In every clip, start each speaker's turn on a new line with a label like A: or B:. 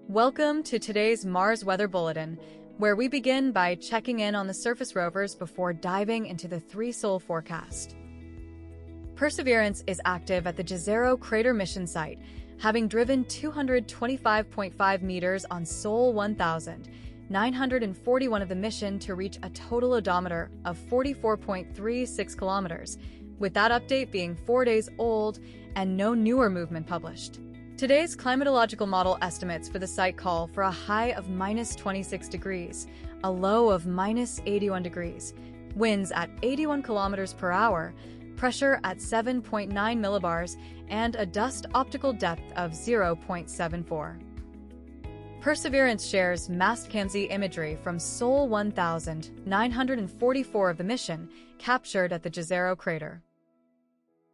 A: Welcome to today's Mars Weather Bulletin, where we begin by checking in on the surface rovers before diving into the three-sol forecast. Perseverance is active at the Jezero Crater mission site, having driven 225.5 meters on Sol 1000, 941 of the mission to reach a total odometer of 44.36 kilometers, with that update being 4 days old and no newer movement published. Today's climatological model estimates for the site call for a high of -26 degrees, a low of -81 degrees, winds at 81 kilometers per hour, pressure at 7.9 millibars, and a dust optical depth of 0.74. Perseverance shares Mastcam-Z imagery from Sol 1000, 944 of the mission, captured at the Jezero crater.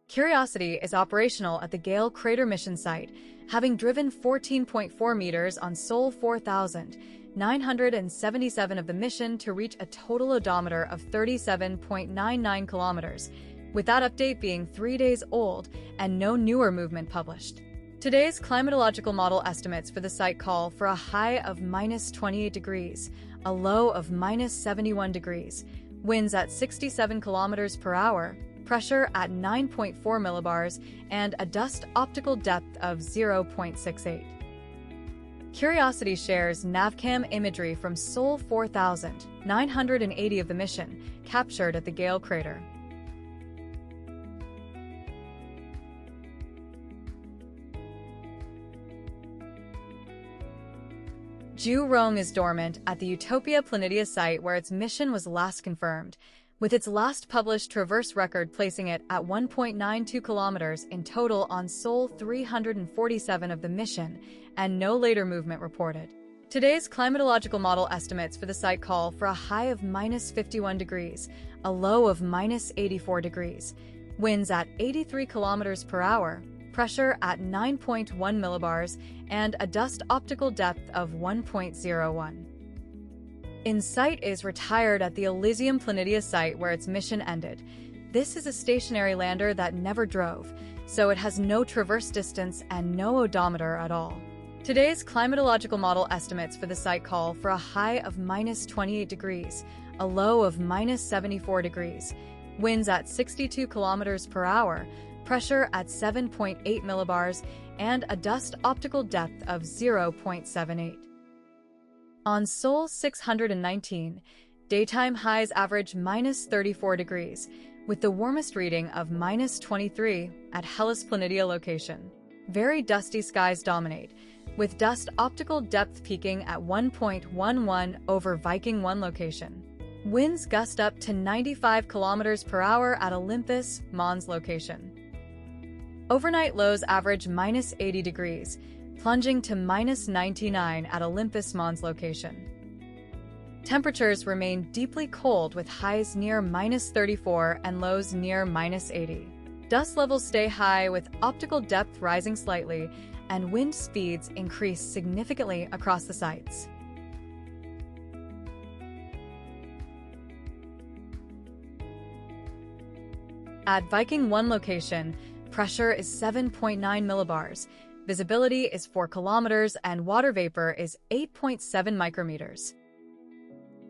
A: Curiosity is operational at the Gale Crater mission site, having driven 14.4 meters on Sol 4000, 977 of the mission to reach a total odometer of 37.99 kilometers, with that update being 3 days old and no newer movement published. Today's climatological model estimates for the site call for a high of -28 degrees, a low of -71 degrees, winds at 67 kilometers per hour, pressure at 9.4 millibars, and a dust optical depth of 0.68. Curiosity shares Navcam imagery from Sol 4000, 980 of the mission, captured at the Gale crater. Ju-Rong is dormant at the Utopia Planitia site where its mission was last confirmed, with its last published traverse record placing it at 1.92 kilometers in total on Sol 347 of the mission, and no later movement reported. Today's climatological model estimates for the site call for a high of -51 degrees, a low of -84 degrees, winds at 83 kilometers per hour, pressure at 9.1 millibars, and a dust optical depth of 1.01. InSight is retired at the Elysium Planitia site where its mission ended. This is a stationary lander that never drove, so it has no traverse distance and no odometer at all. Today's climatological model estimates for the site call for a high of -28 degrees, a low of -74 degrees, winds at 62 kilometers per hour, pressure at 7.8 millibars, and a dust optical depth of 0.78. On Sol 619, daytime highs average -34 degrees, with the warmest reading of -23 at Hellas Planitia location. Very dusty skies dominate, with dust optical depth peaking at 1.11 over Viking 1 location. Winds gust up to 95 kilometers per hour at Olympus, Mons location. Overnight lows average -80 degrees, plunging to -99 at Olympus Mons location. Temperatures remain deeply cold with highs near -34 and lows near -80. Dust levels stay high with optical depth rising slightly, and wind speeds increase significantly across the sites. At Viking 1 location, pressure is 7.9 millibars, visibility is 4 kilometers, and water vapor is 8.7 micrometers.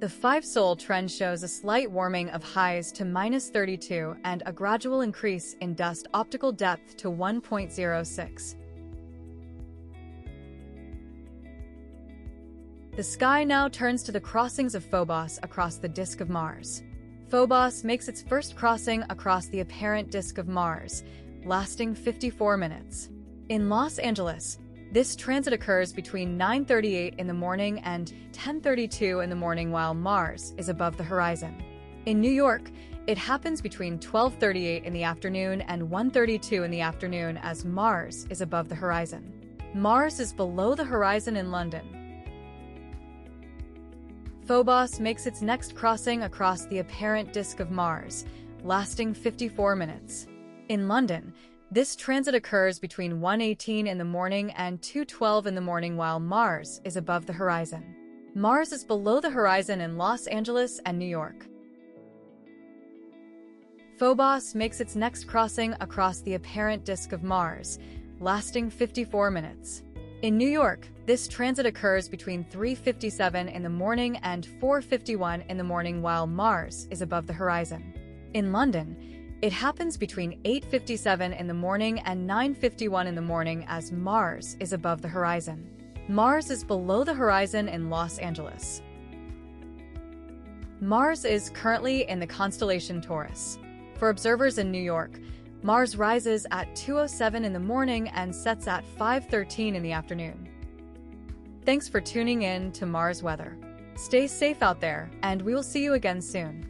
A: The 5-sol trend shows a slight warming of highs to -32 and a gradual increase in dust optical depth to 1.06. The sky now turns to the crossings of Phobos across the disk of Mars. Phobos makes its first crossing across the apparent disk of Mars, lasting 54 minutes. In Los Angeles, this transit occurs between 9:38 in the morning and 10:32 in the morning while Mars is above the horizon. In New York, it happens between 12:38 in the afternoon and 1:32 in the afternoon as Mars is above the horizon. Mars is below the horizon in London. Phobos makes its next crossing across the apparent disk of Mars, lasting 54 minutes. In London, this transit occurs between 1:18 in the morning and 2:12 in the morning while Mars is above the horizon. Mars is below the horizon in Los Angeles and New York. Phobos makes its next crossing across the apparent disk of Mars, lasting 54 minutes. In New York, this transit occurs between 3:57 in the morning and 4:51 in the morning while Mars is above the horizon. In London, it happens between 8:57 in the morning and 9:51 in the morning as Mars is above the horizon. Mars is below the horizon in Los Angeles. Mars is currently in the constellation Taurus. For observers in New York, Mars rises at 2:07 in the morning and sets at 5:13 in the afternoon. Thanks for tuning in to Mars Weather. Stay safe out there, and we will see you again soon.